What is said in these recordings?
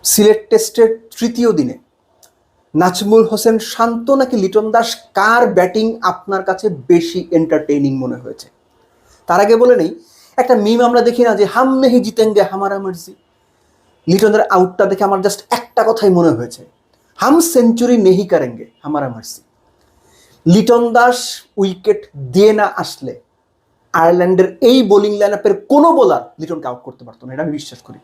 সিলেট টেস্টের তৃতীয় দিনে নাজমুল হোসেন শান্ত নাকি লিটন দাস, কার ব্যাটিং আপনার কাছে বেশি এন্টারটেইনিং মনে হয়েছে? তার আগে বলে নেই, একটা মিম আমরা দেখি না যে হাম নেহি জিতেঙ্গে হামারা মার্জি। লিটনের আউটটা দেখে আমার জাস্ট একটা কথাই মনে হয়েছে, হাম সেঞ্চুরি নেহি করেঙ্গে হামারা মার্জি। লিটন দাস উইকেট দিয়ে না আসলে আয়ারল্যান্ডের এই বোলিং লাইন আপের কোনো বোলার লিটনকে আউট করতে পারতো না, এটা আমি বিশ্বাস করি।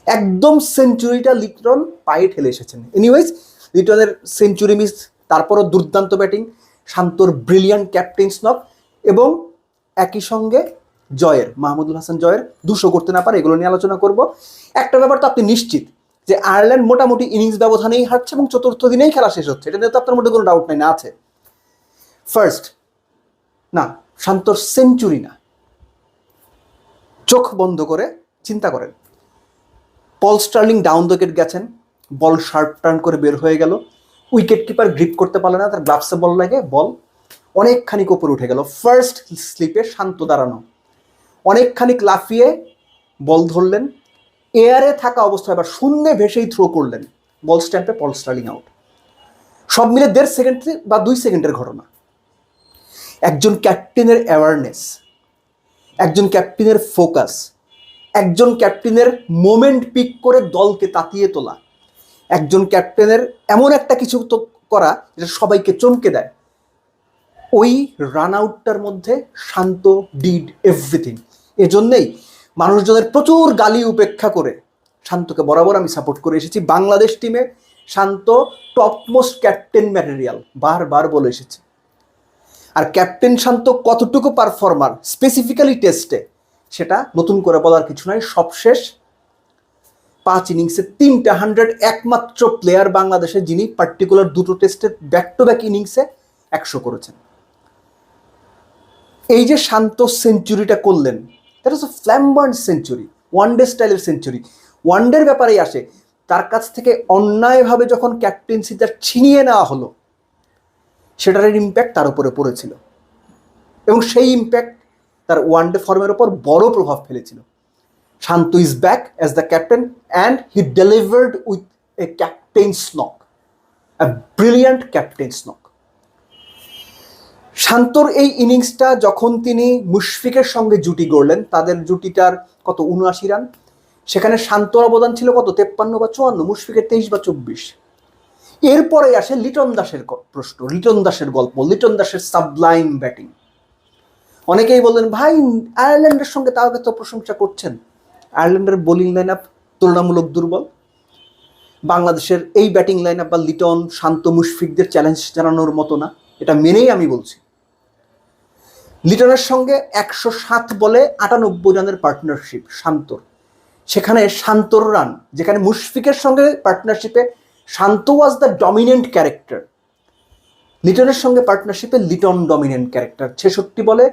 একদম সেঞ্চুরিটা লিটন পায়ে ঠেলে এসেছেন। এনিওয়েজ, লিটনের সেঞ্চুরি মিস, তারপরও দুর্দান্ত ব্যাটিং, শান্তর ব্রিলিয়ান্ট ক্যাপ্টেন স্নক, এবং একই সঙ্গে জয়ের, মাহমুদুল হাসান জয়ের 200 করতে না পারে, এগুলো নিয়ে আলোচনা করব। একটা ব্যাপার তো আপনি নিশ্চিত যে আয়ারল্যান্ড মোটামুটি ইনিংস ব্যবধানেই হারছে এবং চতুর্থ দিনেই খেলা শেষ হচ্ছে, এটা নিয়ে তো আপনার মধ্যে কোনো ডাউট নাই, না আছে? ফার্স্ট, না, শান্তর সেঞ্চুরি না। চোখ বন্ধ করে চিন্তা করেন, Paul Stirling down the wicket গেছেন, বল শার্প টার্ন করে বের হয়ে গেল, উইকেট কিপার গ্রিপ করতে পারলে না, তার গ্লাভসে বল লাগে, বল অনেকখানি উপরে উঠে গেল। ফার্স্ট স্লিপে শান্ত দাঁড়ানো, অনেকখানি লাফিয়ে বল ধরলেন, এয়ারে থাকা অবস্থায় আবার শূন্যে ভেসেই থ্রো করলেন, বল স্ট্যাম্পে পল স্টার্লিং আউট। সব মিলে 1.5 সেকেন্ড বা 2 সেকেন্ডের ঘটনা। একজন ক্যাপ্টেনের অ্যাওয়ারনেস, একজন ক্যাপ্টেনের ফোকাস, একজন ক্যাপ্টেনের মোমেন্ট পিক করে দলকে তাতিয়ে তোলা, একজন ক্যাপ্টেনের এমন একটা কিছু তো করা যেটা সবাইকে চমকে দেয়। ওই রান আউটটার মধ্যে শান্ত ডিড এভরিথিং। এজন্যেই মানুষজনের প্রচুর গালি উপেক্ষা করে শান্তকে বরাবর আমি সাপোর্ট করে এসেছি। বাংলাদেশ টিমে শান্ত টপমোস্ট ক্যাপ্টেন ম্যাটেরিয়াল, বারবার বলে এসেছি। আর ক্যাপ্টেন শান্ত কতটুকু পারফর্মার স্পেসিফিক্যালি টেস্টে, সেটা নতুন করে বলার কিছু নাই। সবশেষ 5 ইনিংসে 3টা 100, একমাত্র প্লেয়ার বাংলাদেশে যিনি পার্টিকুলার 2টো টেস্টের ব্যাক টু ব্যাক ইনিংসে 100 করেছেন। এই যে শান্ত সেঞ্চুরিটা করলেন, that is a flamboyant century, one day স্টাইলের সেঞ্চুরি। ওয়ানডের ব্যাপারেই আসে, তার কাছ থেকে অন্যায়ভাবে যখন ক্যাপ্টেন্সিটা ছিনিয়ে নেওয়া হলো, সেটার ইম্প্যাক্ট তার উপরে পড়েছিল এবং সেই ইম্প্যাক্ট তার ওয়ানডে ফর্মের ওপর বড় প্রভাব ফেলেছিল। Shanto is back as the captain and he delivered with a captain's knock, a brilliant captain's knock. শান্তর এই ইনিংসটা যখন তিনি মুশফিকের সঙ্গে জুটি গড়লেন, তাদের জুটিটার কত 79 রান, সেখানে শান্তর অবদান ছিল কত 53 বা 54, মুশফিকের 23 বা 24। এরপরে আসে লিটন দাসের প্রশ্ন, লিটন দাসের গল্প, লিটন দাসের সাবলাইম ব্যাটিং। অনেকেই বললেন ভাই আয়ারল্যান্ডের সঙ্গে তাও তো প্রশংসা করছেন, আয়ারল্যান্ডের বোলিং লাইন আপ তুলনামূলক দুর্বল, বাংলাদেশের এই ব্যাটিং লাইন আপ বা লিটন শান্ত মুশফিকদের চ্যালেঞ্জ জানানোর মতো না, এটা মেনেই আমি বলছি। লিটনের সঙ্গে 107 বলে 98 রানের পার্টনারশিপ শান্তর, সেখানে শান্তর রান, যেখানে মুশফিকের সঙ্গে পার্টনারশিপে শান্ত ওয়াজ দ্য ডমিনেন্ট ক্যারেক্টার, লিটনের সঙ্গে পার্টনারশিপে লিটন ডমিনেন্ট ক্যারেক্টার। 66 বলে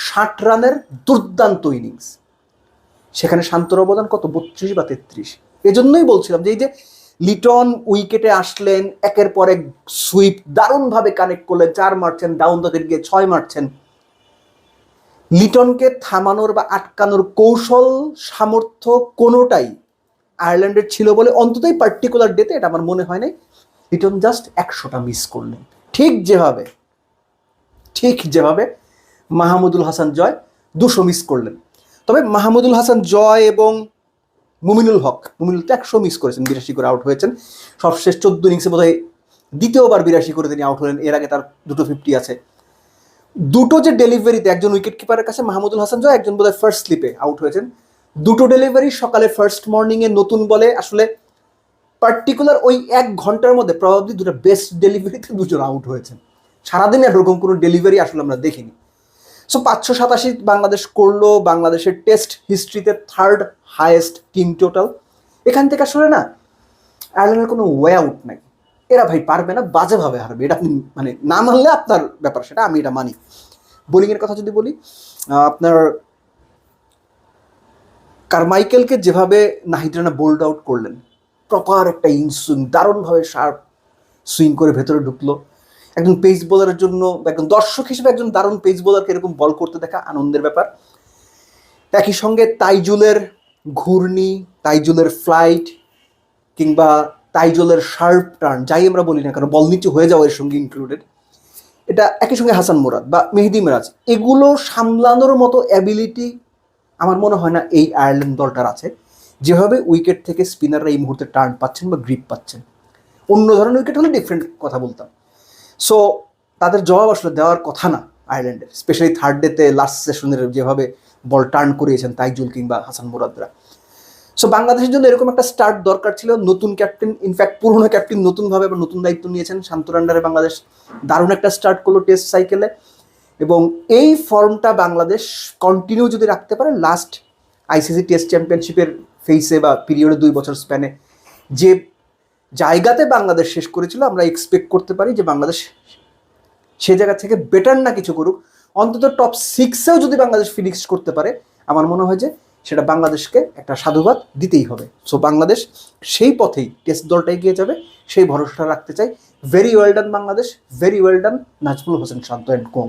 60 রানের দুর্দান্ত ইনিংস, সেখানে শান্তর অবদান কত 32 বা 33। এজন্যই বলছিলাম যে এই যে লিটন উইকেটে আসলেন, একের পর এক সুইপ দারুণভাবে কানেক্ট করলেন, 4 মারছেন, ডাউন দ্য উইকেট গিয়ে 6 মারছেন। লিটনকে থামানোর বা আটকানোর কৌশল সামর্থ্য কোনোটাই আয়ারল্যান্ডের ছিল বলে অন্ততই পার্টিকুলার ডেতে এটা আমার মনে হয় নাই। লিটন জাস্ট 100টা মিস করলেন, ঠিক যেভাবে মাহমুদুল হাসান জয় 200 মিস করলেন। তবে মাহমুদুল হাসান জয় এবং মুমিনুল হক, মুমিনুল তো 100 মিস করেছেন, 82 করে আউট হয়েছেন। সবশেষ 14 ইনিংসে বোধহয় দ্বিতীয়বার 82 করে তিনি আউট হলেন, এর আগে তার 2টো 50 আছে। দুটো যে ডেলিভারিতে, একজন উইকেট কিপারের কাছে মাহমুদুল হাসান জয়, একজন বোধহয় ফার্স্ট স্লিপে আউট হয়েছেন। দুটো ডেলিভারি সকালে ফার্স্ট মর্নিংয়ে নতুন বলে, আসলে পার্টিকুলার ওই 1 ঘন্টার মধ্যে প্রবাবলি 2টা বেস্ট ডেলিভারিতে 2জন আউট হয়েছেন। সারাদিন এরকম কোনো ডেলিভারি আসলে আমরা দেখিনি। সো 587 বাংলাদেশ করলো, বাংলাদেশের টেস্ট হিস্ট্রিতে 3rd হাইয়েস্ট টিম টোটাল। এখান থেকে আসলে না আয়ারল্যান্ডের কোনো ওয়ে আউট নাই, এরা ভাই পারবে না, বাজেভাবে হারবে, এটা আপনি মানে না মানলে আপনার ব্যাপার, সেটা আমি এটা মানি। বোলিংয়ের কথা যদি বলি, আপনার কারমাইকেলকে যেভাবে নাহিদ রানা বোল্ড আউট করলেন, প্রপার একটা ইনসুইং, দারুণভাবে শার্প সুইং করে ভেতরে ঢুকলো। একজন পেস বোলারের জন্য, একজন দর্শক হিসেবে একজন দারুণ পেস বোলারকে এরকম বল করতে দেখা আনন্দের ব্যাপার। একই সঙ্গে তাইজুলের ঘূর্ণি, তাইজুলের ফ্লাইট, কিংবা তাইজলের শার্প টার্ন, যাই আমরা বলি না কেন, বল নিচে হয়ে যাওয়া এর সঙ্গে ইনক্লুডেড, এটা একই সঙ্গে হাসান মুরাদ বা মেহেদী মিরাজ, এগুলো সামলানোর মতো অ্যাবিলিটি আমার মনে হয় না এই আয়ারল্যান্ড দলটার আছে, যেভাবে উইকেট থেকে স্পিনাররা এই মুহূর্তে টার্ন পাচ্ছেন বা গ্রিপ পাচ্ছেন। অন্য ধরনের উইকেট হলে ডিফারেন্ট কথা বলতাম। সো তাদের জবাব আসলে দেওয়ার কথা না আয়ারল্যান্ডের, স্পেশালি থার্ড ডেতে লাস্ট সেশনের যেভাবে বল টার্ন করিয়েছেন তাইজুল কিংবা হাসান মুরাদরা। সো বাংলাদেশের জন্য এরকম একটা স্টার্ট দরকার ছিল। নতুন ক্যাপ্টেন, ইনফ্যাক্ট পুরনো ক্যাপ্টেন নতুনভাবে আবার নতুন দায়িত্ব নিয়েছেন, শান্তর আন্ডারে বাংলাদেশ দারুণ একটা স্টার্ট করলো টেস্ট সাইকেলে, এবং এই ফর্মটা বাংলাদেশ কন্টিনিউ যদি রাখতে পারে লাস্ট আইসিসি টেস্ট চ্যাম্পিয়নশিপের ফেসে বা পিরিয়ডে 2 বছর স্প্যানে যে জায়গাতে বাংলাদেশ শেষ করেছিল, আমরা এক্সপেক্ট করতে পারি যে বাংলাদেশ সে জায়গা থেকে বেটার না কিছু করুক, অন্তত টপ 6-এও যদি বাংলাদেশ ফিনিশ করতে পারে, আমার মনে হয় যে সেটা বাংলাদেশকে একটা সাধুবাদ দিতেই হবে। সো বাংলাদেশ সেই পথেই টেস্ট দলটা এগিয়ে যাবে, সেই ভরসাটা রাখতে চাই। Very well done Bangladesh, very well done Najmul Hossain Shanto and co.